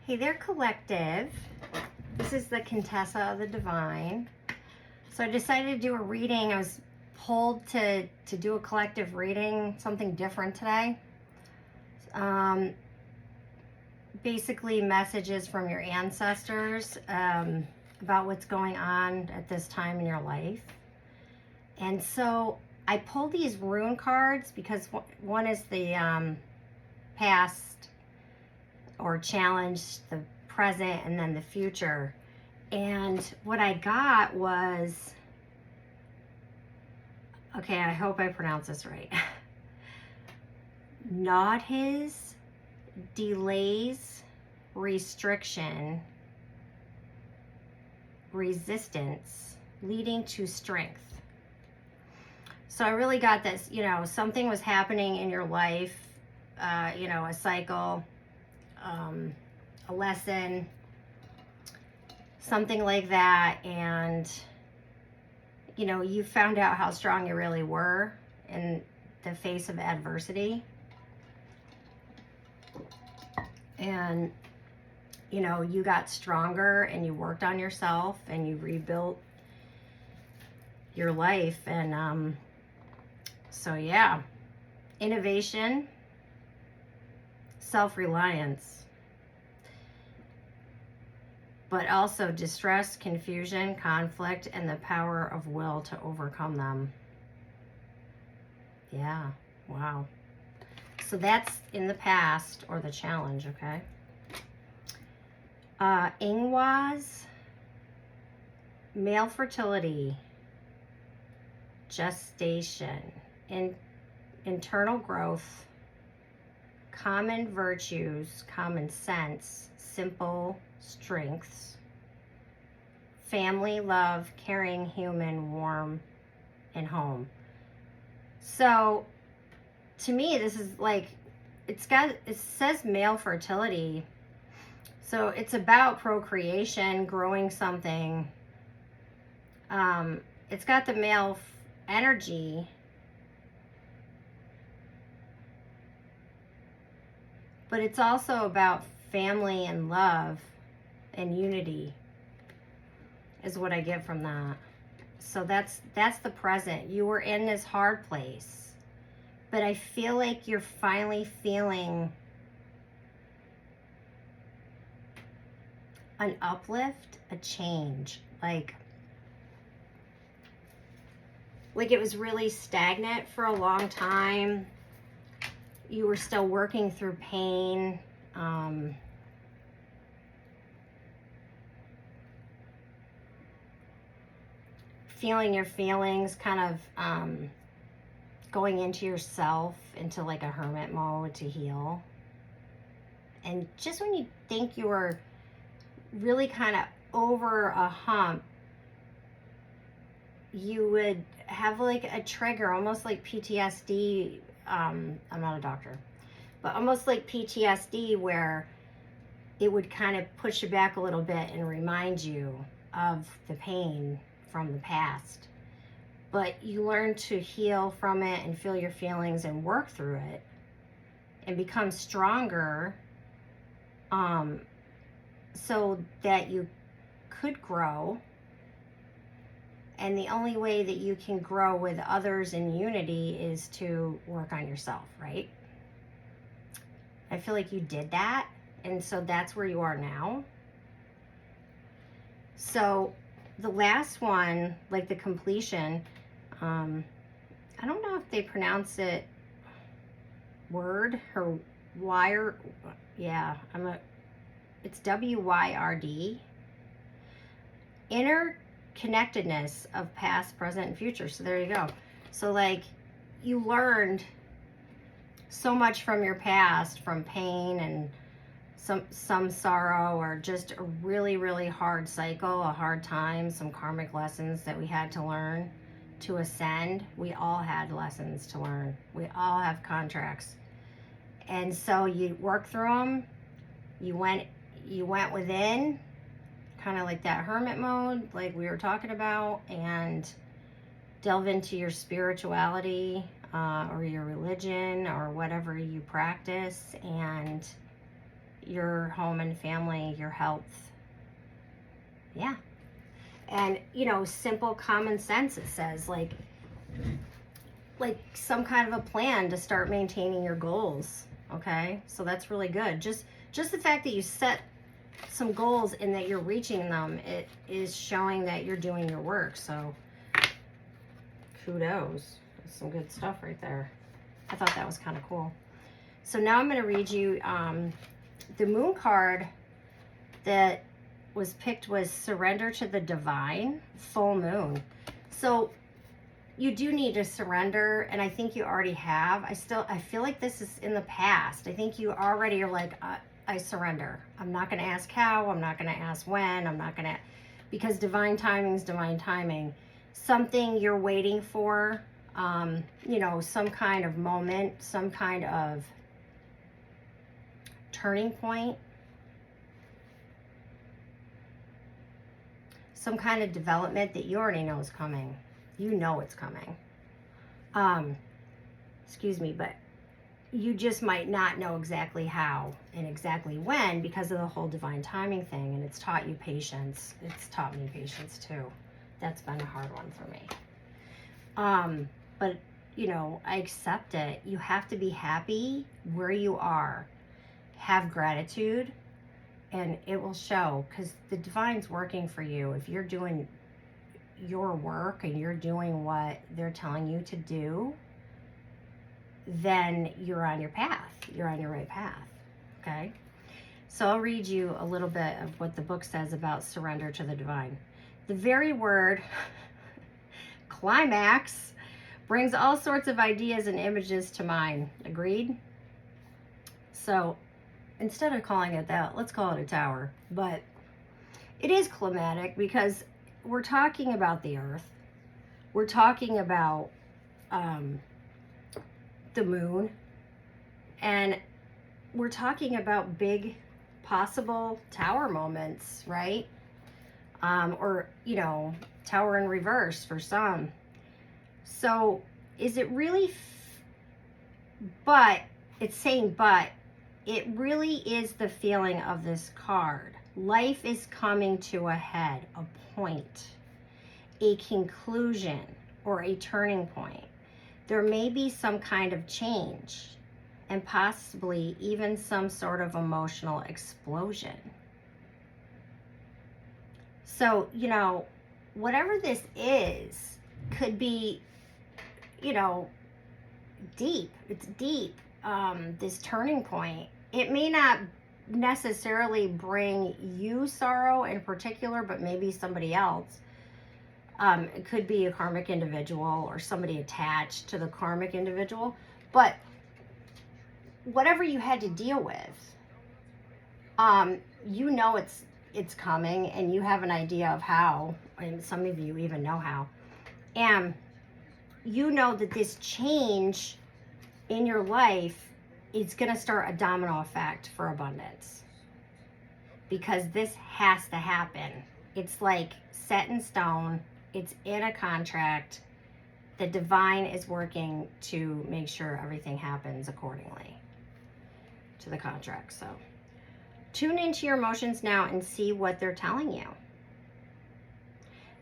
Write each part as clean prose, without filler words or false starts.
Hey there, collective. This is the Jentessa of the Divine. So I decided to do a reading. I was pulled to do a collective reading, something different today. Basically messages from your ancestors about what's going on at this time in your life. And so I pulled these rune cards because one is the past or challenge, the present, and then the future. And what I got was, okay, I hope I pronounce this right. Not his delays, restriction, resistance, leading to strength. So I really got this, something was happening in your life, a cycle, a lesson, something like that, and you found out how strong you really were in the face of adversity, and you got stronger and you worked on yourself and you rebuilt your life. And so yeah, innovation, self-reliance, but also distress, confusion, conflict, and the power of will to overcome them. Yeah, wow. So that's in the past, or the challenge, okay? Ingwas, male fertility, gestation, internal growth, common virtues, common sense, simple strengths, family, love, caring, human, warm, and home. So to me, this is like, it says male fertility. So it's about procreation, growing something. It's got the male energy, but it's also about family and love and unity is what I get from that. So that's the present. You were in this hard place, but I feel like you're finally feeling an uplift, a change. Like it was really stagnant for a long time. You were still working through pain. Feeling your feelings, kind of going into yourself, into like a hermit mode to heal. And just when you think you were really kind of over a hump, you would have like a trigger, almost like PTSD. I'm not a doctor, but almost like PTSD, where it would kind of push you back a little bit and remind you of the pain from the past. But you learn to heal from it and feel your feelings and work through it and become stronger, so that you could grow. And the only way that you can grow with others in unity is to work on yourself, right? I feel like you did that, and so that's where you are now. So the last one, like the completion, I don't know if they pronounce it word or wire. Yeah, it's WYRD. Interconnectedness of past, present, and future. So there you go. So like, you learned so much from your past, from pain and some sorrow, or just a really, really hard cycle, a hard time, some karmic lessons that we had to learn to ascend. We all had lessons to learn. We all have contracts. And so you work through them. You went within, kind of like that hermit mode, like we were talking about, and delve into your spirituality, or your religion, or whatever you practice, and your home and family, your health. Yeah. And, you know, simple common sense, it says, like some kind of a plan to start maintaining your goals. Okay, so that's really good. Just the fact that you set some goals and that you're reaching them, it is showing that you're doing your work. So kudos. That's some good stuff right there. I thought that was kind of cool. So now I'm going to read you the moon card that was picked was Surrender to the Divine, full moon. So you do need to surrender, and I think you already have. I feel like this is in the past. I think you already are like, I surrender. I'm not going to ask how. I'm not going to ask when. I'm not going to, because divine timing is divine timing. Something you're waiting for, you know, some kind of moment, some kind of turning point, some kind of development that you already know is coming. You know it's coming. Excuse me, but you just might not know exactly how and exactly when because of the whole divine timing thing. And it's taught you patience. It's taught me patience too. That's been a hard one for me. But you know, I accept it. You have to be happy where you are. Have gratitude, and it will show, because the divine's working for you. If you're doing your work and you're doing what they're telling you to do, then you're on your path. You're on your right path. Okay? So I'll read you a little bit of what the book says about surrender to the divine. The very word climax brings all sorts of ideas and images to mind. Agreed? So instead of calling it that, let's call it a tower. But it is climatic because we're talking about the earth. We're talking about the moon. And we're talking about big possible tower moments, right? Or, you know, tower in reverse for some. So is it really, but it's saying, but it really is the feeling of this card. Life is coming to a head, a point, a conclusion, or a turning point. There may be some kind of change and possibly even some sort of emotional explosion. So, you know, whatever this is could be, you know, deep. It's deep. This turning point. It may not necessarily bring you sorrow in particular, but maybe somebody else. It could be a karmic individual or somebody attached to the karmic individual. But whatever you had to deal with, you know it's coming, and you have an idea of how, and some of you even know how. And you know that this change in your life is going to start a domino effect for abundance, because this has to happen. It's like set in stone. It's in a contract. The divine is working to make sure everything happens accordingly to the contract. So tune into your emotions now and see what they're telling you.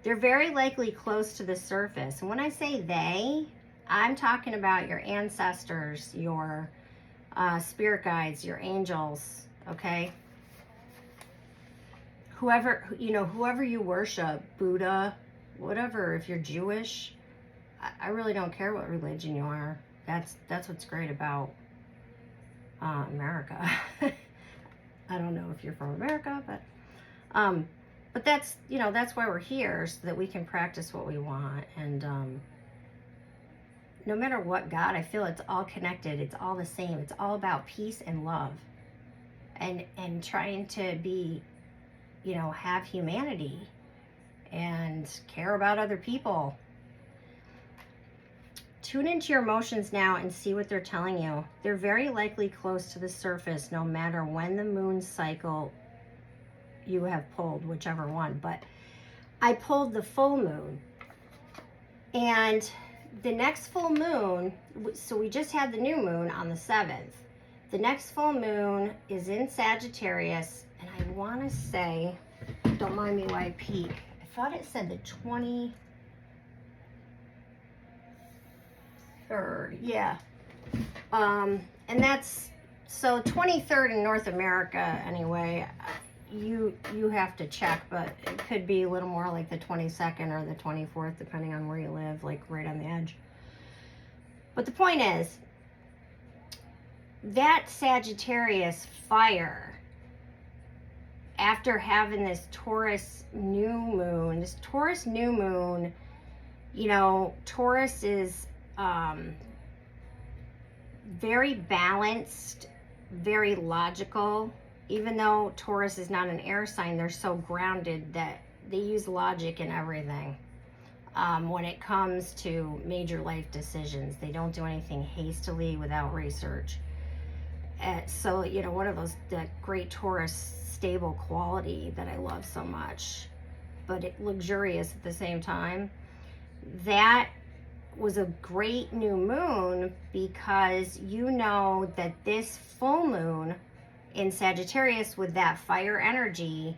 They're very likely close to the surface. And when I say they, I'm talking about your ancestors, your spirit guides, your angels, okay? Whoever, you know, whoever you worship, Buddha, whatever, if you're Jewish, I really don't care what religion you are. That's what's great about America. I don't know if you're from America, but that's, you know, that's why we're here, so that we can practice what we want. And no matter what God, I feel it's all connected. It's all the same. It's all about peace and love, and trying to be, you know, have humanity and care about other people. Tune into your emotions now and see what they're telling you. They're very likely close to the surface, no matter when the moon cycle you have pulled, whichever one. But I pulled the full moon, and the next full moon, so we just had the new moon on the 7th. the next full moon is in Sagittarius, and I want to say, don't mind me while I peek, I thought it said the 23rd, yeah. And that's, so 23rd in North America anyway. You have to check, but it could be a little more like the 22nd or the 24th, depending on where you live, like right on the edge. But the point is, that Sagittarius fire, after having this Taurus new moon, you know, Taurus is very balanced, very logical. Even though Taurus is not an air sign, they're so grounded that they use logic in everything. When it comes to major life decisions, they don't do anything hastily without research. So, you know, one of those, that great Taurus stable quality that I love so much, but luxurious at the same time. That was a great new moon because you know that this full moon in Sagittarius with that fire energy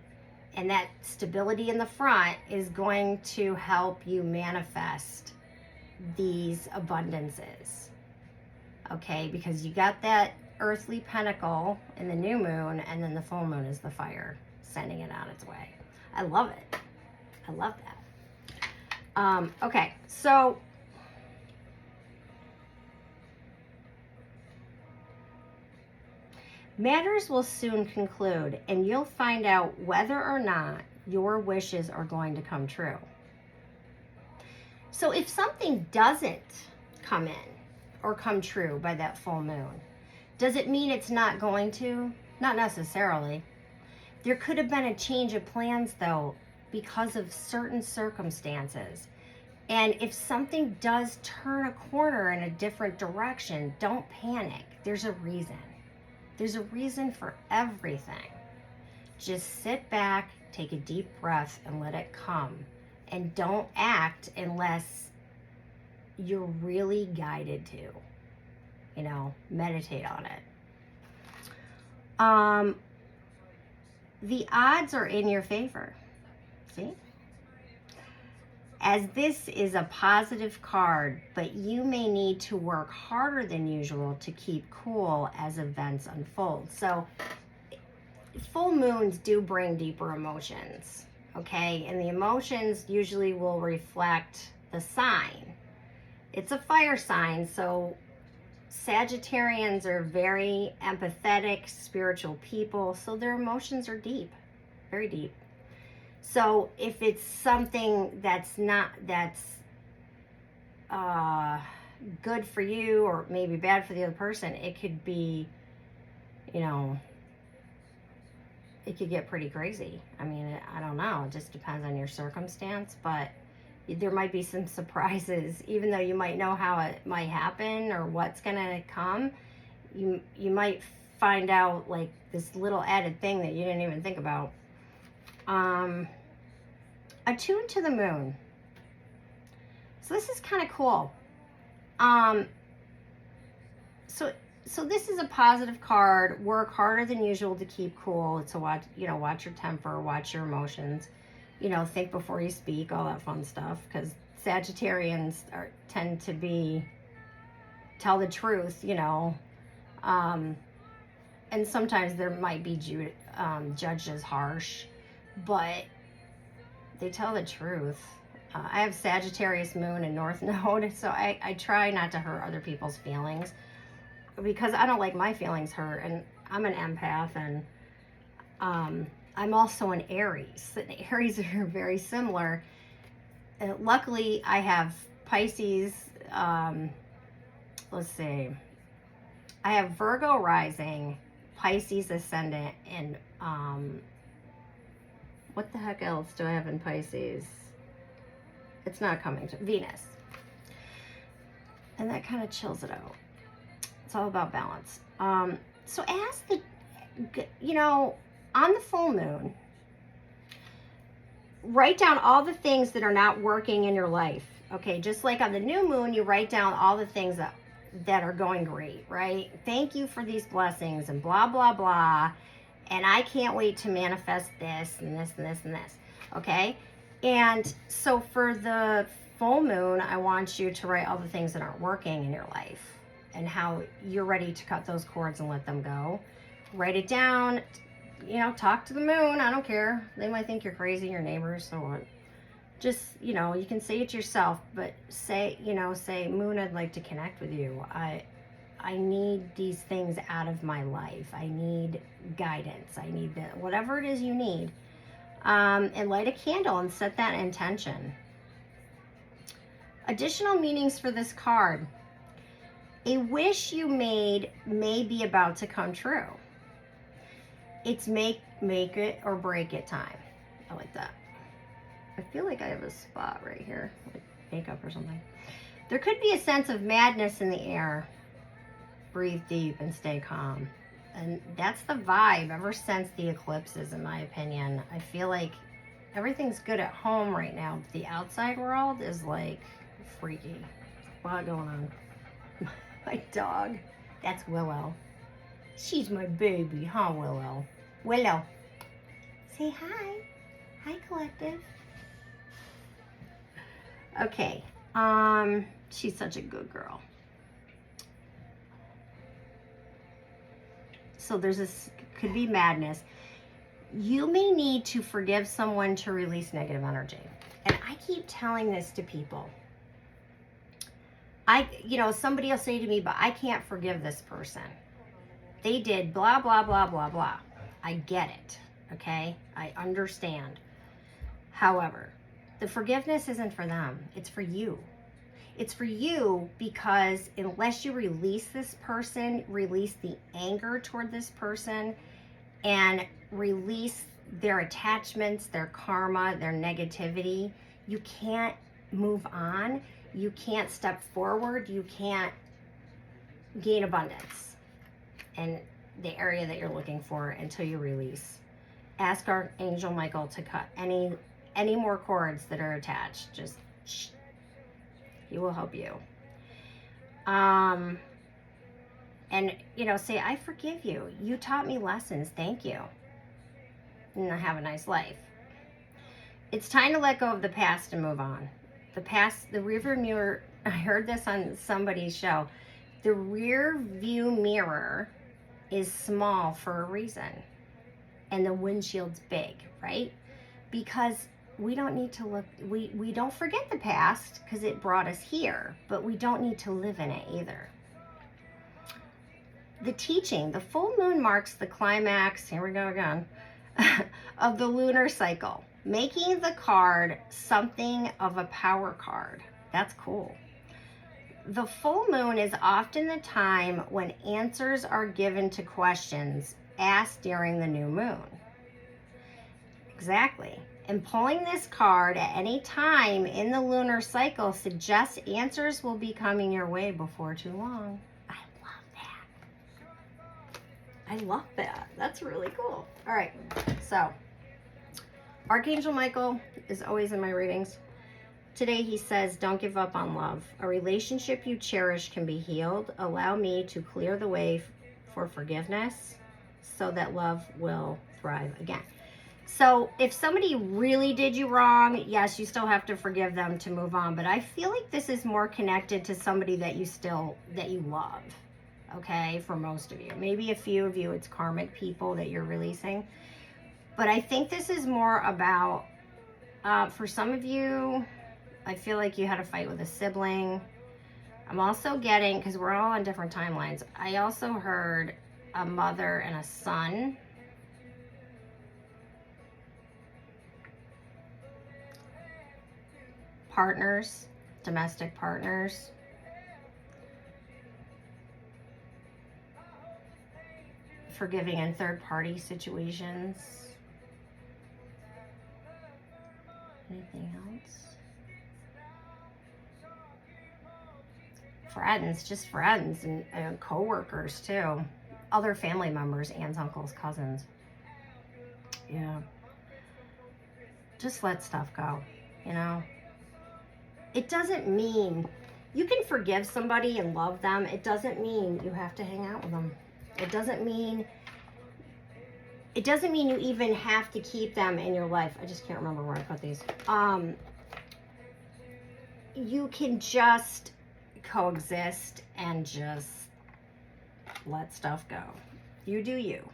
and that stability in the front is going to help you manifest these abundances. Okay, because you got that earthly pentacle in the new moon, and then the full moon is the fire sending it on its way. I love it. I love that. Okay, so matters will soon conclude, and you'll find out whether or not your wishes are going to come true. So if something doesn't come in or come true by that full moon, does it mean it's not going to? Not necessarily. There could have been a change of plans, though, because of certain circumstances. And if something does turn a corner in a different direction, don't panic. There's a reason. There's a reason for everything. Just sit back, take a deep breath, and let it come. And don't act unless you're really guided to. You know, meditate on it. The odds are in your favor. See? As this is a positive card, but you may need to work harder than usual to keep cool as events unfold. So full moons do bring deeper emotions, okay? And the emotions usually will reflect the sign. It's a fire sign, so Sagittarians are very empathetic, spiritual people, so their emotions are deep, very deep. So if it's something that's good for you or maybe bad for the other person, it could be, you know, it could get pretty crazy. I mean, I don't know. It just depends on your circumstance, but there might be some surprises. Even though you might know how it might happen or what's going to come, you might find out like this little added thing that you didn't even think about. Attuned to the moon. So this is kind of cool. So this is a positive card. Work harder than usual to keep cool. It's a watch your temper, watch your emotions. You know, think before you speak, all that fun stuff. Because Sagittarians tend to tell the truth, you know. And sometimes there might be judged as harsh, but they tell the truth. I have Sagittarius moon and North Node, so I try not to hurt other people's feelings because I don't like my feelings hurt, and I'm an empath, and I'm also an Aries. And Aries are very similar. Luckily, I have Pisces. Let's see. I have Virgo Rising, Pisces Ascendant, and what the heck else do I have in Pisces? It's not coming to Venus. And that kind of chills it out. It's all about balance. So as on the full moon, write down all the things that are not working in your life. Okay, just like on the new moon, you write down all the things that that are going great, right? Thank you for these blessings and blah, blah, blah. And I can't wait to manifest this and this and this and this. Okay? And so for the full moon, I want you to write all the things that aren't working in your life and how you're ready to cut those cords and let them go. Write it down. You know, talk to the moon. I don't care. They might think you're crazy, your neighbors, so what. Just, you know, you can say it yourself, but say, you know, say, Moon, I'd like to connect with you. I need these things out of my life. I need guidance. I need that, whatever it is you need. And light a candle and set that intention. Additional meanings for this card. A wish you made may be about to come true. It's make it or break it time. I like that. I feel like I have a spot right here, like makeup or something. There could be a sense of madness in the air. Breathe deep and stay calm. And that's the vibe ever since the eclipses, in my opinion. I feel like everything's good at home right now, but the outside world is like freaky. There's a lot going on. My dog, that's Willow. She's my baby, huh, Willow? Willow, say hi. Hi, collective. Okay, she's such a good girl. So there's this, could be madness. You may need to forgive someone to release negative energy. And I keep telling this to people. You know, somebody will say to me, but I can't forgive this person. They did blah, blah, blah, blah, blah. I get it, okay? I understand. However, the forgiveness isn't for them. It's for you. It's for you because unless you release this person, release the anger toward this person, and release their attachments, their karma, their negativity, you can't move on. You can't step forward. You can't gain abundance in the area that you're looking for until you release. Ask Archangel Michael to cut any more cords that are attached. Just shh. He will help you. And, you know, say, I forgive you. You taught me lessons. Thank you. And have a nice life. It's time to let go of the past and move on. The past, the rear view mirror, I heard this on somebody's show. The rear view mirror is small for a reason. And the windshield's big, right? Because we don't need to look, we don't forget the past because it brought us here, but we don't need to live in it either. The teaching, the full moon marks the climax, here we go again, of the lunar cycle, making the card something of a power card. That's cool. The full moon is often the time when answers are given to questions asked during the new moon. Exactly. And pulling this card at any time in the lunar cycle suggests answers will be coming your way before too long. I love that. I love that. That's really cool. All right. So, Archangel Michael is always in my readings. Today he says, don't give up on love. A relationship you cherish can be healed. Allow me to clear the way for forgiveness so that love will thrive again. So if somebody really did you wrong, yes, you still have to forgive them to move on. But I feel like this is more connected to somebody that you love, okay, for most of you. Maybe a few of you, it's karmic people that you're releasing. But I think this is more about, for some of you, I feel like you had a fight with a sibling. I'm also getting, because we're all on different timelines, I also heard a mother and a son. Partners, domestic partners. Forgiving in third-party situations. Anything else? Friends, just friends, and co-workers too. Other family members, aunts, uncles, cousins. Yeah. Just let stuff go, you know? It doesn't mean You can forgive somebody and love them. It doesn't mean you have to hang out with them. It doesn't mean you even have to keep them in your life. I just can't remember where I put these. You can just coexist and just let stuff go. You do you.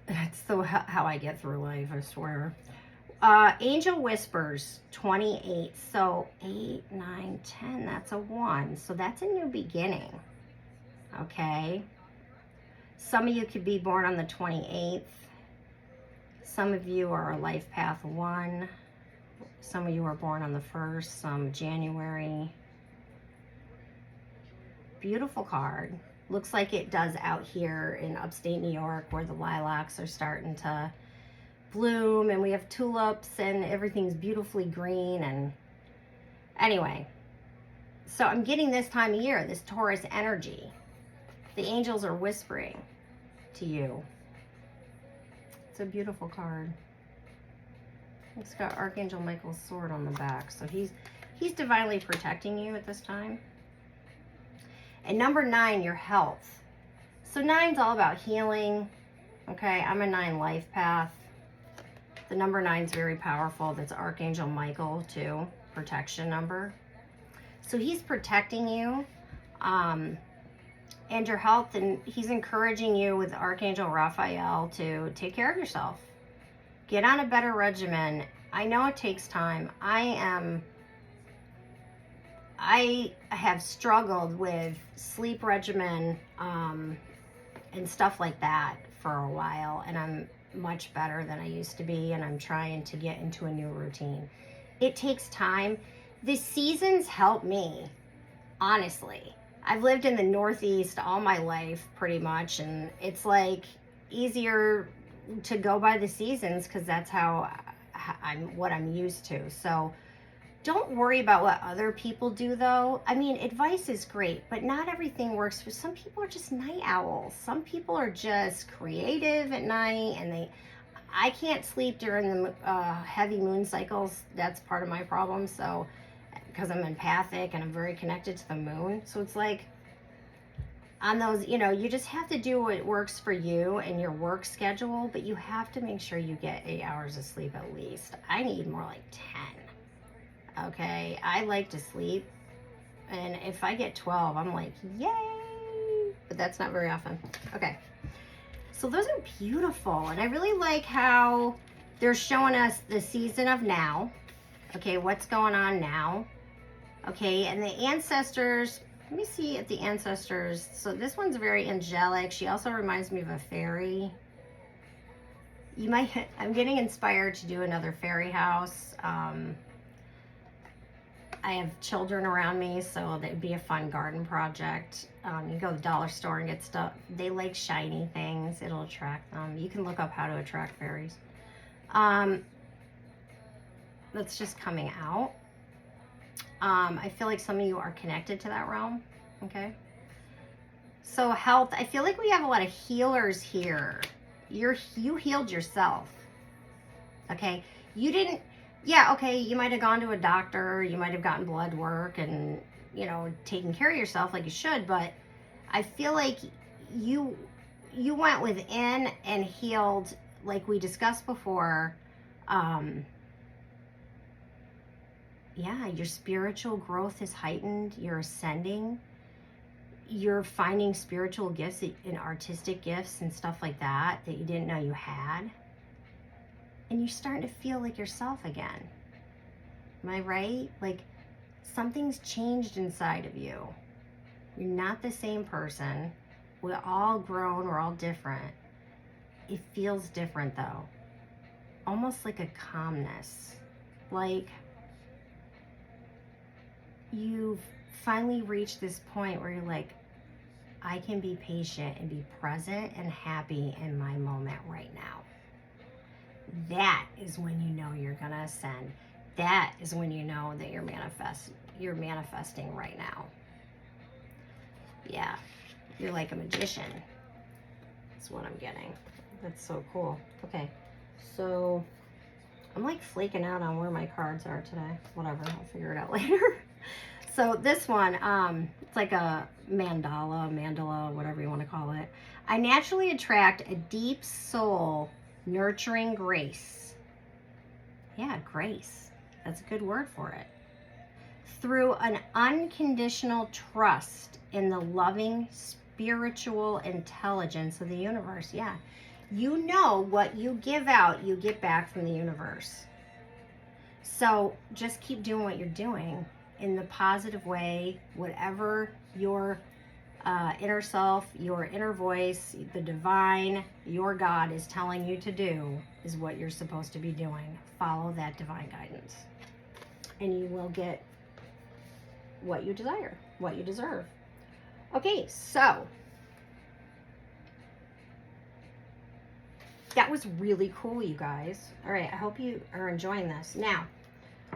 That's how I get through life, I swear. Angel Whispers, 28. So 8, 9, 10, that's a 1. So that's a new beginning. Okay. Some of you could be born on the 28th. Some of you are a life path 1. Some of you are born on the 1st, some January. Beautiful card. Looks like it does out here in upstate New York, where the lilacs are starting to bloom and we have tulips and everything's beautifully green. And anyway, so I'm getting this time of year, this Taurus energy. The angels are whispering to you. It's a beautiful card. It's got Archangel Michael's sword on the back, so he's divinely protecting you at this time. And number 9, your health. So 9's all about healing. Okay, I'm a 9 life path. The number 9's very powerful. That's Archangel Michael too, protection number. So he's protecting you and your health, and he's encouraging you with Archangel Raphael to take care of yourself. Get on a better regimen. I know it takes time. I have struggled with sleep regimen and stuff like that for a while, and I'm much better than I used to be, and I'm trying to get into a new routine. It takes time. The seasons help me, honestly. I've lived in the Northeast all my life pretty much, and it's like easier to go by the seasons because that's what I'm used to. So don't worry about what other people do, though. I mean, advice is great, but not everything works. For some people are just night owls. Some people are just creative at night, and I can't sleep during the heavy moon cycles. That's part of my problem. So because I'm empathic and I'm very connected to the moon, so it's like on those, you just have to do what works for you and your work schedule, but you have to make sure you get 8 hours of sleep at least. I need more like 10. Okay, I like to sleep, and if I get 12, I'm like, yay, but that's not very often. Okay, so those are beautiful, and I really like how they're showing us the season of now. Okay, what's going on now? Okay, and the ancestors, let me see at the ancestors. So this one's very angelic. She also reminds me of a fairy. I'm getting inspired to do another fairy house. I have children around me, so that'd be a fun garden project. You go to the dollar store and get stuff. They like shiny things. It'll attract them. You can look up how to attract fairies. That's just coming out. I feel like some of you are connected to that realm. Okay. So health, I feel like we have a lot of healers here. You healed yourself. Okay. You didn't. Yeah, okay, you might have gone to a doctor, you might have gotten blood work and, taken care of yourself like you should, but I feel like you went within and healed, like we discussed before. Yeah, your spiritual growth is heightened, you're ascending, you're finding spiritual gifts and artistic gifts and stuff like that you didn't know you had. And you're starting to feel like yourself again. Am I right? Like something's changed inside of you. You're not the same person. We're all grown. We're all different. It feels different though. Almost like a calmness. Like you've finally reached this point where you're like, I can be patient and be present and happy in my moment right now. That is when you know you're gonna ascend. That is when you know that you're manifesting right now. Yeah, you're like a magician. That's what I'm getting. That's so cool. Okay, so I'm like flaking out on where my cards are today. Whatever, I'll figure it out later. So this one, it's like a mandala, whatever you want to call it. I naturally attract a deep soul, nurturing grace. Yeah, grace. That's a good word for it. Through an unconditional trust in the loving spiritual intelligence of the universe. Yeah. You know what you give out, you get back from the universe. So just keep doing what you're doing in the positive way, whatever your inner self, your inner voice, the divine, your God is telling you to do is what you're supposed to be doing. Follow that divine guidance. And you will get what you desire, what you deserve. Okay, so that was really cool, you guys. All right, I hope you are enjoying this. Now,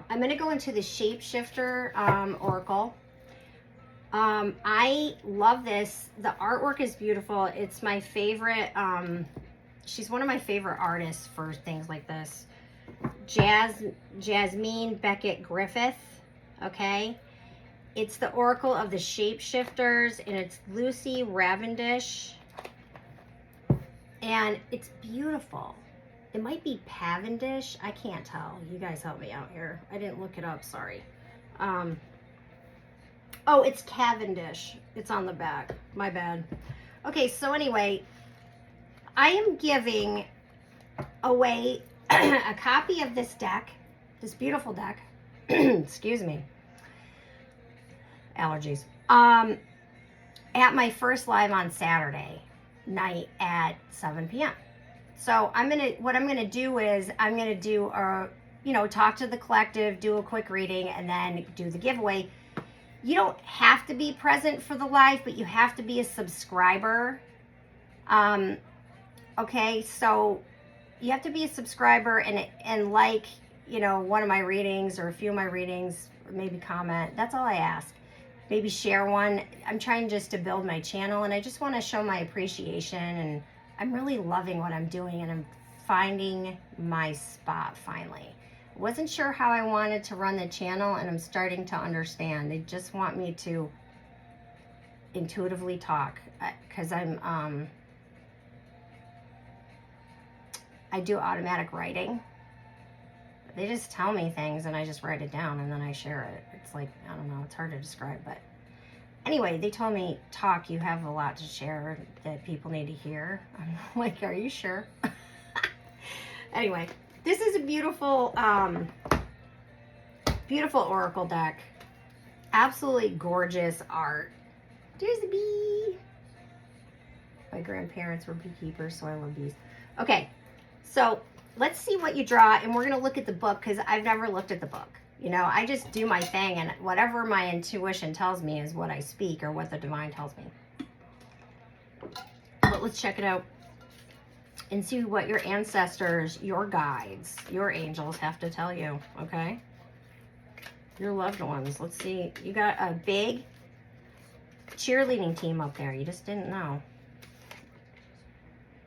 I'm going to go into the Shapeshifter Oracle. I love this. The artwork is beautiful. It's my favorite. She's one of my favorite artists for things like this. Jasmine Beckett Griffith. Okay. It's the Oracle of the Shapeshifters, and it's Lucy Ravendish. And it's beautiful. It might be Pavendish. I can't tell. You guys help me out here. I didn't look it up. Sorry. Oh, it's Cavendish. It's on the back. My bad. Okay, so anyway, I am giving away a copy of this deck, this beautiful deck. Excuse me. Allergies. At my first live on Saturday night at 7 p.m. So what I'm gonna do is I'm gonna do talk to the collective, do a quick reading, and then do the giveaway. You don't have to be present for the live, but you have to be a subscriber. Okay, so you have to be a subscriber and like, one of my readings or a few of my readings, or maybe comment. That's all I ask. Maybe share one. I'm trying just to build my channel, and I just want to show my appreciation, and I'm really loving what I'm doing, and I'm finding my spot finally. Wasn't sure how I wanted to run the channel, and I'm starting to understand. They just want me to intuitively talk because I do automatic writing. They just tell me things and I just write it down and then I share it. It's like, I don't know, it's hard to describe, but anyway, they told me, talk, you have a lot to share that people need to hear. I'm like, are you sure? Anyway, this is a beautiful, beautiful oracle deck. Absolutely gorgeous art. There's a bee. My grandparents were beekeepers, so I love bees. Okay, so let's see what you draw, and we're going to look at the book because I've never looked at the book. I just do my thing, and whatever my intuition tells me is what I speak or what the divine tells me. But let's check it out and see what your ancestors, your guides, your angels have to tell you, okay? Your loved ones. Let's see. You got a big cheerleading team up there. You just didn't know.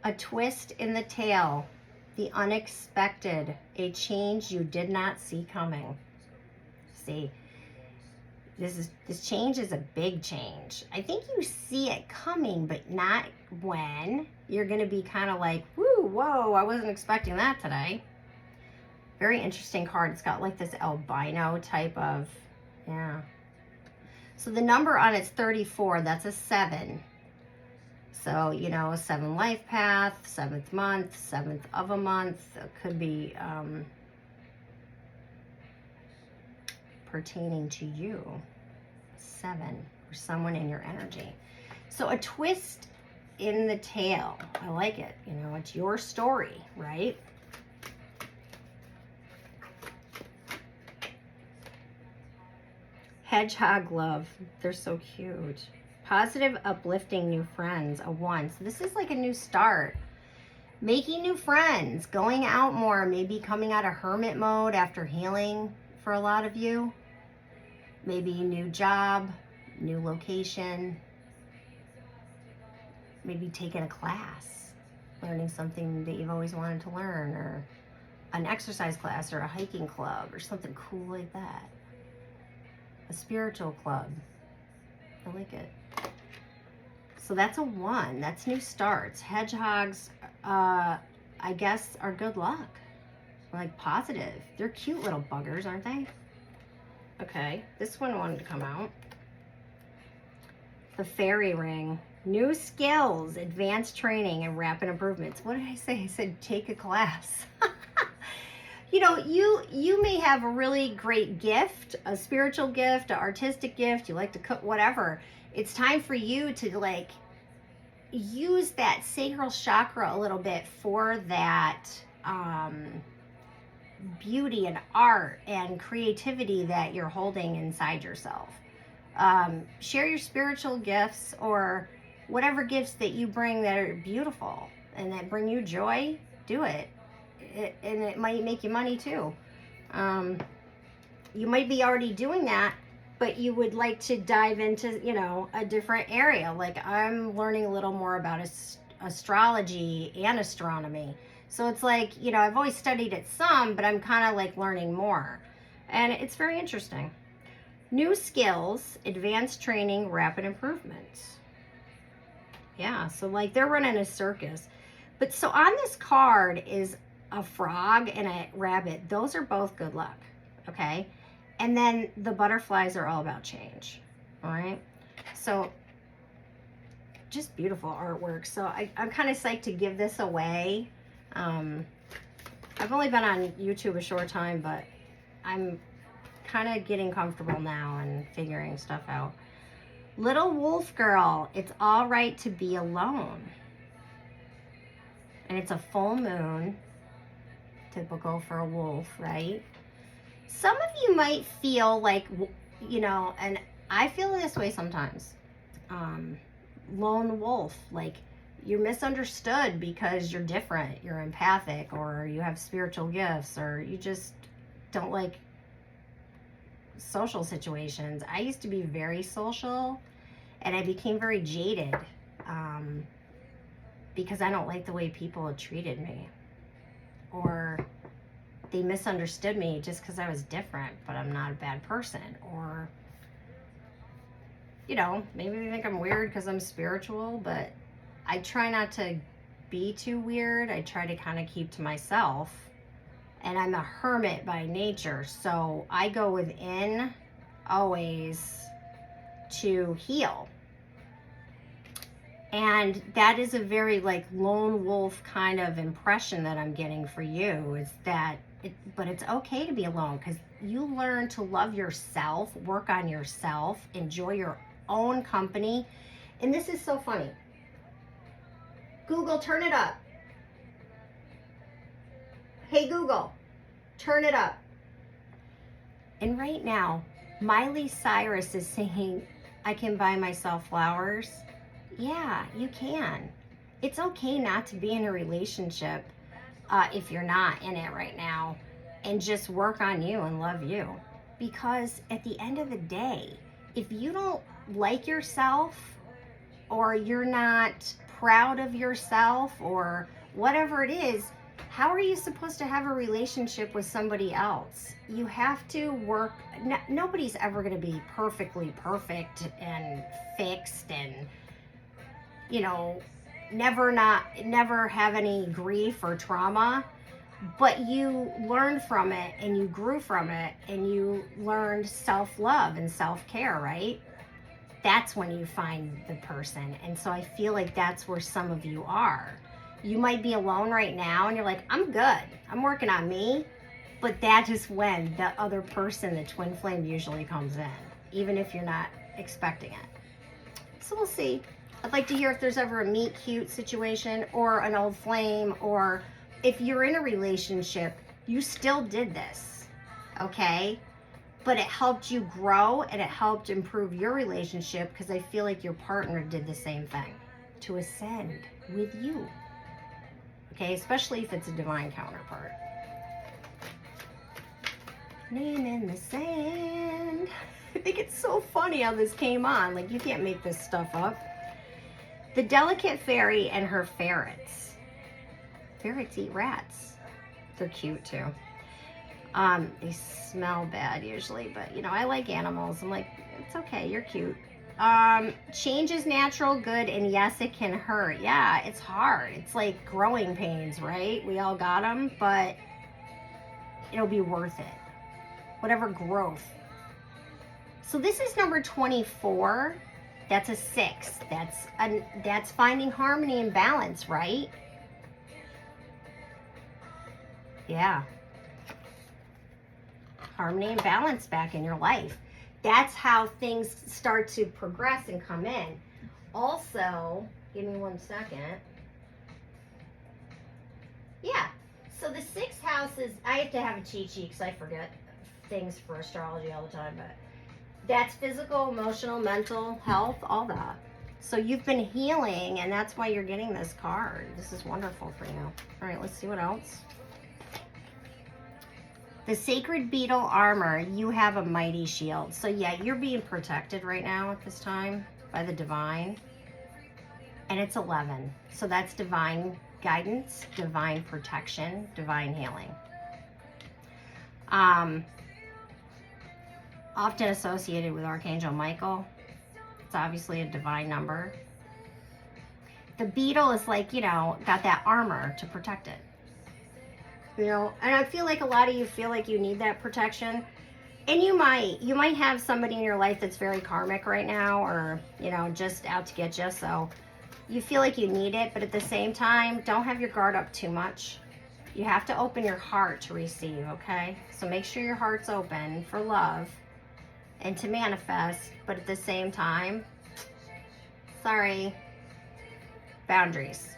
A twist in the tale. The unexpected. A change you did not see coming. See, this change is a big change. I think you see it coming, but not when. You're going to be kind of like, whoa, I wasn't expecting that today. Very interesting card. It's got like this albino type of, yeah. So the number on it's 34. That's a 7. So, 7 life path, 7th month, 7th of a month. It could be pertaining to you. 7, or someone in your energy. So a twist in the tale. I like it. It's your story, right? Hedgehog love. They're so cute. Positive, uplifting new friends. A 1. So this is like a new start. Making new friends. Going out more. Maybe coming out of hermit mode after healing for a lot of you. Maybe a new job. New location. Maybe taking a class. Learning something that you've always wanted to learn. Or an exercise class or a hiking club or something cool like that. A spiritual club. I like it. So that's a 1. That's new starts. Hedgehogs, I guess, are good luck. Like positive. They're cute little buggers, aren't they? Okay, this one wanted to come out. The fairy ring. New skills, advanced training, and rapid improvements. What did I say? I said take a class. You know, you may have a really great gift, a spiritual gift, an artistic gift, you like to cook, whatever. It's time for you to like use that sacral chakra a little bit for that beauty and art and creativity that you're holding inside yourself. Share your spiritual gifts or whatever gifts that you bring that are beautiful and that bring you joy. Do it. And it might make you money too. You might be already doing that, but you would like to dive into, you know, a different area. Like I'm learning a little more about astrology and astronomy. So it's like, you know, I've always studied it some, but I'm kind of like learning more. And it's very interesting. New skills, advanced training, rapid improvements. Yeah, so like they're running a circus. But so on this card is a frog and a rabbit. Those are both good luck, okay? And then the butterflies are all about change, all right? So just beautiful artwork. So I'm kind of psyched to give this away. I've only been on YouTube a short time, but I'm kind of getting comfortable now and figuring stuff out. Little wolf girl, it's all right to be alone. And it's a full moon. Typical for a wolf, right? Some of you might feel like, you know, and I feel this way sometimes. Lone wolf, like you're misunderstood because you're different, you're empathic, or you have spiritual gifts, or you just don't like social situations. I used to be very social, and I became very jaded because I don't like the way people have treated me. Or they misunderstood me just because I was different, but I'm not a bad person. Or, you know, maybe they think I'm weird because I'm spiritual, but I try not to be too weird. I try to kind of keep to myself. And I'm a hermit by nature, so I go within always to heal. And that is a very like lone wolf kind of impression that I'm getting for you, is that, but it's okay to be alone because you learn to love yourself, work on yourself, enjoy your own company. And this is so funny. Google, turn it up. Hey Google, turn it up. And right now, Miley Cyrus is singing, I can buy myself flowers. Yeah, you can. It's okay not to be in a relationship if you're not in it right now, and just work on you and love you. Because at the end of the day, if you don't like yourself, or you're not proud of yourself, or whatever it is, how are you supposed to have a relationship with somebody else? You have to work. Nobody's ever going to be perfectly perfect and fixed and, you know, never have any grief or trauma, but you learned from it and you grew from it and you learned self-love and self-care, right? That's when you find the person. And so I feel like that's where some of you are. You might be alone right now and you're like, I'm good, I'm working on me. But that is when the other person, the twin flame, usually comes in, even if you're not expecting it. So we'll see. I'd like to hear if there's ever a meet cute situation or an old flame, or if you're in a relationship, you still did this, okay? But it helped you grow and it helped improve your relationship, because I feel like your partner did the same thing to ascend with you, okay? Especially if it's a divine counterpart. Name in the sand. I think it's so funny how this came on. Like, you can't make this stuff up. The delicate fairy and her ferrets. Ferrets eat rats. They're cute too. They smell bad usually, but you know, I like animals. I'm like, it's okay, you're cute. Change is natural, good, and yes, it can hurt. Yeah, it's hard. It's like growing pains, right? We all got them, but it'll be worth it. Whatever growth. So this is number 24. That's a 6. That's finding harmony and balance, right? Yeah. Harmony and balance back in your life. That's how things start to progress and come in. Also, give me 1 second. Yeah. So the 6th house is, I have to have a cheat sheet because I forget things for astrology all the time, but that's physical, emotional, mental health, all that. So you've been healing, and that's why you're getting this card. This is wonderful for you. All right, let's see what else. The Sacred Beetle Armor, you have a mighty shield. So yeah, you're being protected right now at this time by the divine. And it's 11. So that's divine guidance, divine protection, divine healing. Often associated with Archangel Michael. It's obviously a divine number. The beetle is like, you know, got that armor to protect it. You know, and I feel like a lot of you feel like you need that protection. And you might have somebody in your life that's very karmic right now, or, you know, just out to get you. So you feel like you need it, but at the same time, don't have your guard up too much. You have to open your heart to receive, okay? So make sure your heart's open for love and to manifest, but at the same time, sorry, boundaries.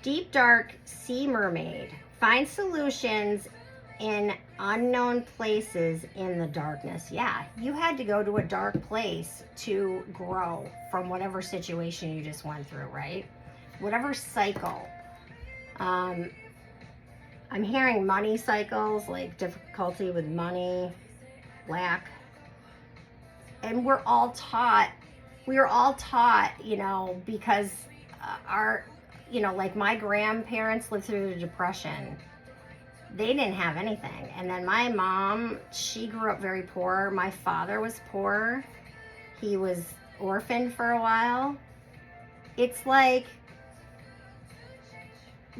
Deep Dark Sea Mermaid. Find solutions in unknown places in the darkness. Yeah, you had to go to a dark place to grow from whatever situation you just went through, right? Whatever cycle. I'm hearing money cycles, like difficulty with money, lack. And we're all taught, you know, because you know, like my grandparents lived through the Depression. They didn't have anything. And then my mom, she grew up very poor. My father was poor. He was orphaned for a while. It's like,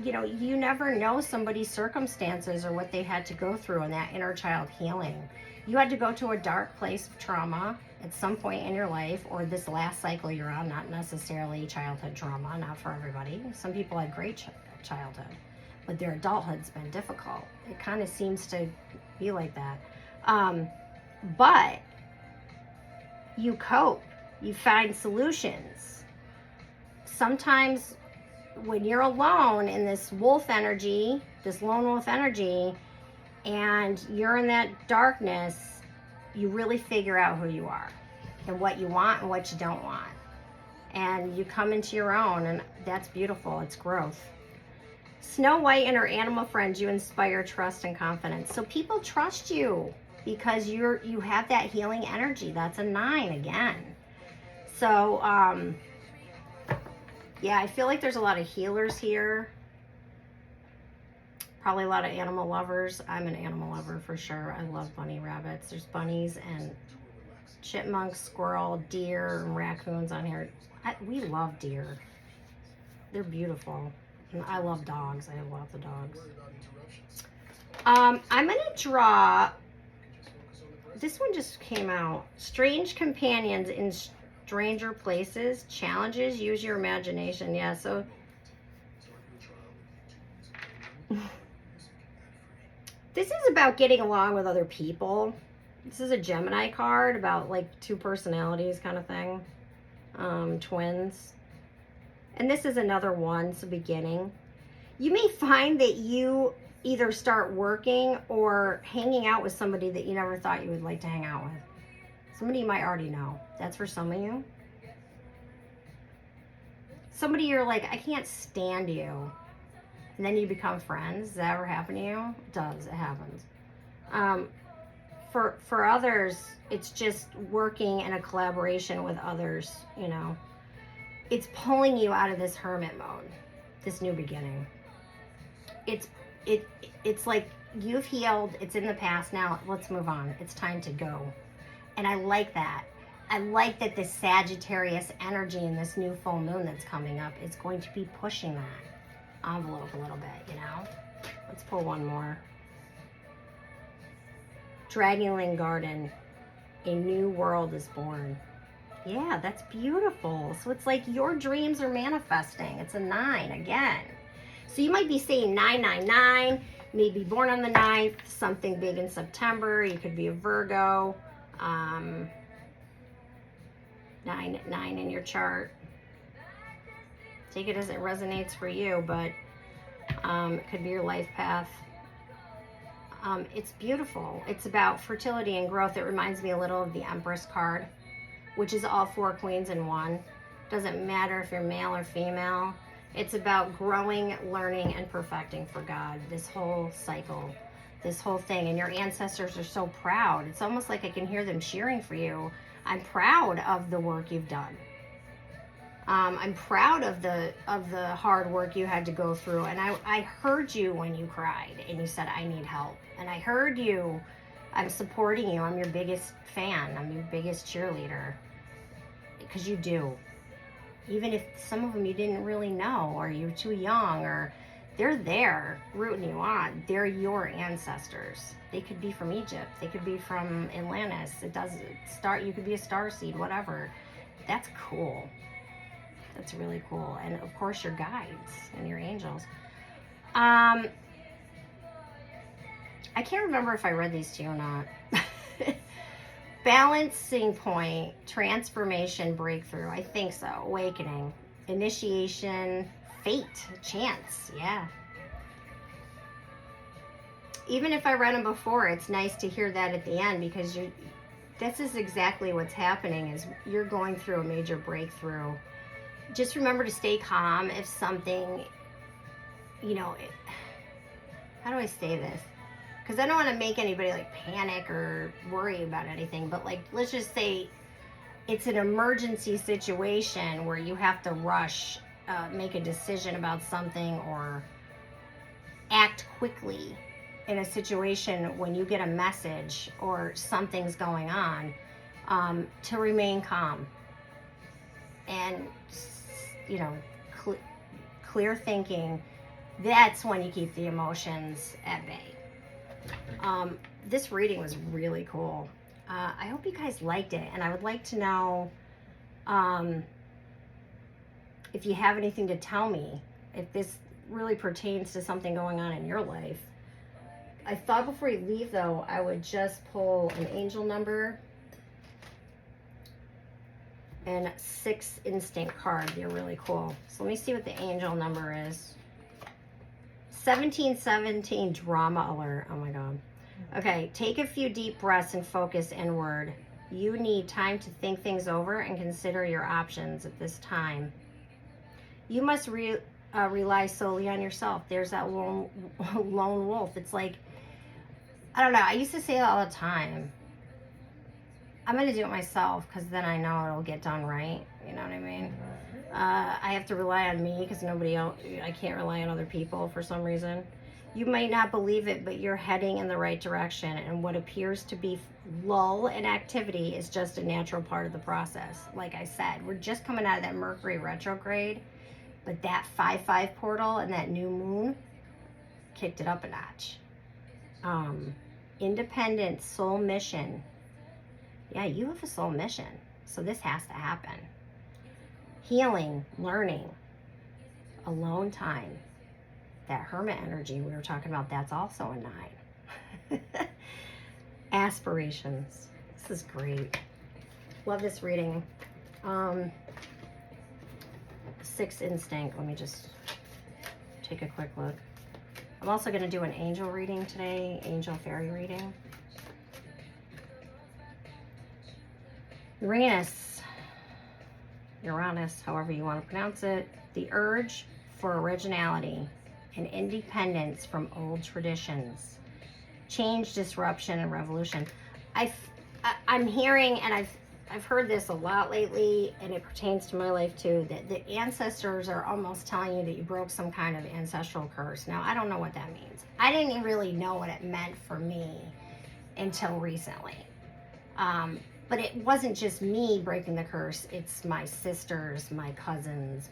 you know, you never know somebody's circumstances or what they had to go through in that inner child healing. You had to go to a dark place of trauma at some point in your life, or this last cycle you're on, not necessarily childhood trauma, not for everybody. Some people had great childhood, but their adulthood's been difficult. It kind of seems to be like that. But you cope, you find solutions. Sometimes when you're alone in this wolf energy, this lone wolf energy, and you're in that darkness, you really figure out who you are and what you want and what you don't want. And you come into your own, and that's beautiful. It's growth. Snow White and her animal friends, you inspire trust and confidence. So people trust you because you have that healing energy. That's a 9 again. So, yeah, I feel like there's a lot of healers here. Probably a lot of animal lovers. I'm an animal lover for sure. I love bunny rabbits. There's bunnies and chipmunks, squirrel, deer, and raccoons on here. We love deer. They're beautiful. And I love dogs. I have lots of dogs. I'm going to draw, this one just came out. Strange companions in stranger places. Challenges, use your imagination. Yeah, so this is about getting along with other people. This is a Gemini card about like 2 personalities kind of thing. Twins. And this is another one. It's a beginning. You may find that you either start working or hanging out with somebody that you never thought you would like to hang out with. Somebody you might already know. That's for some of you. Somebody you're like, I can't stand you. And then you become friends. Does that ever happen to you? It does. It happens. For others, it's just working in a collaboration with others, you know. It's pulling you out of this hermit mode, this new beginning. It's it's like you've healed, it's in the past, now let's move on. It's time to go. And I like that. I like that this Sagittarius energy and this new full moon that's coming up is going to be pushing that envelope a little bit, you know? Let's pull one more. Dragonland Garden, a new world is born. Yeah, that's beautiful. So it's like your dreams are manifesting. It's a 9 again. So you might be saying 999, maybe born on the 9th, something big in September. You could be a Virgo. 9 in your chart. Take it as it resonates for you, but it could be your life path. It's beautiful. It's about fertility and growth. It reminds me a little of the Empress card, which is all 4 queens in one. Doesn't matter if you're male or female. It's about growing, learning, and perfecting for God. This whole cycle, this whole thing. And your ancestors are so proud. It's almost like I can hear them cheering for you. I'm proud of the work you've done. I'm proud of the hard work you had to go through. And I heard you when you cried and you said, I need help. And I heard you. I'm supporting you. I'm your biggest fan. I'm your biggest cheerleader. Because you do. Even if some of them you didn't really know, or you're too young, or they're there rooting you on. They're your ancestors. They could be from Egypt. They could be from Atlantis. It doesn't start. You could be a star seed, whatever. That's cool. That's really cool. And of course your guides and your angels. I can't remember if I read these to you or not. Balancing point, transformation, breakthrough. I think so. Awakening, initiation, fate, chance. Yeah. Even if I read them before, it's nice to hear that at the end, because this is exactly what's happening. Is you're going through a major breakthrough. Just remember to stay calm if something, how do I say this? Because I don't want to make anybody like panic or worry about anything, but like, let's just say it's an emergency situation where you have to rush, make a decision about something, or act quickly in a situation when you get a message or something's going on, to remain calm and, clear thinking. That's when you keep the emotions at bay. This reading was really cool. I hope you guys liked it, and I would like to know if you have anything to tell me, if this really pertains to something going on in your life. I thought before you leave, though, I would just pull an angel number and 6 instinct card. They're really cool. So let me see what the angel number is. 1717, drama alert. Oh my God. Okay, take a few deep breaths and focus inward. You need time to think things over and consider your options at this time. You must rely solely on yourself. There's that lone wolf. It's like, I don't know. I used to say it all the time. I'm going to do it myself, because then I know it'll get done right. You know what I mean? I have to rely on me, because nobody else, I can't rely on other people for some reason. You might not believe it, but you're heading in the right direction, and what appears to be lull in activity is just a natural part of the process. Like I said, we're just coming out of that Mercury retrograde, but that 5/5 portal and that new moon kicked it up a notch. Independent soul mission. Yeah, you have a soul mission, so this has to happen. Healing, learning, alone time. That hermit energy we were talking about, that's also a 9. Aspirations. This is great. Love this reading. 6 instinct. Let me just take a quick look. I'm also going to do an angel reading today, angel fairy reading. Uranus, however you want to pronounce it. The urge for originality and independence from old traditions. Change, disruption, and revolution. I'm hearing, and I've heard this a lot lately, and it pertains to my life too, that the ancestors are almost telling you that you broke some kind of ancestral curse. Now, I don't know what that means. I didn't really know what it meant for me until recently. But it wasn't just me breaking the curse. It's my sisters, my cousins,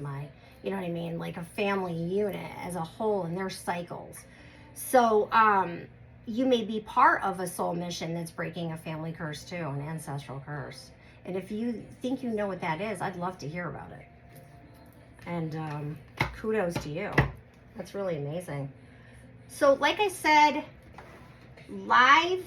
you know what I mean? Like a family unit as a whole, and their cycles. So, you may be part of a soul mission that's breaking a family curse too, an ancestral curse. And if you think you know what that is, I'd love to hear about it. And kudos to you. That's really amazing. So like I said, live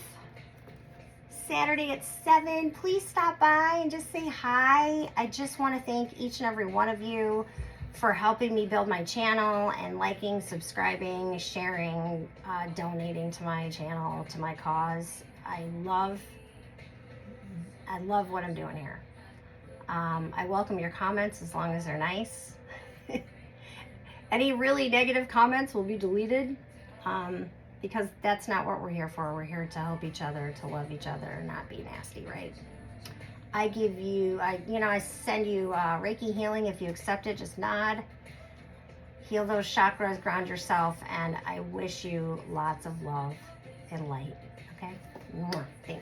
Saturday at 7. Please stop by and just say hi. I just want to thank each and every one of you for helping me build my channel and liking, subscribing, sharing, donating to my channel, to my cause. I love what I'm doing here. I welcome your comments as long as they're nice. Any really negative comments will be deleted, because that's not what we're here for. We're here to help each other, to love each other, not be nasty, right? I give you, I send you Reiki healing. If you accept it, just nod. Heal those chakras, ground yourself, and I wish you lots of love and light, okay? Thanks.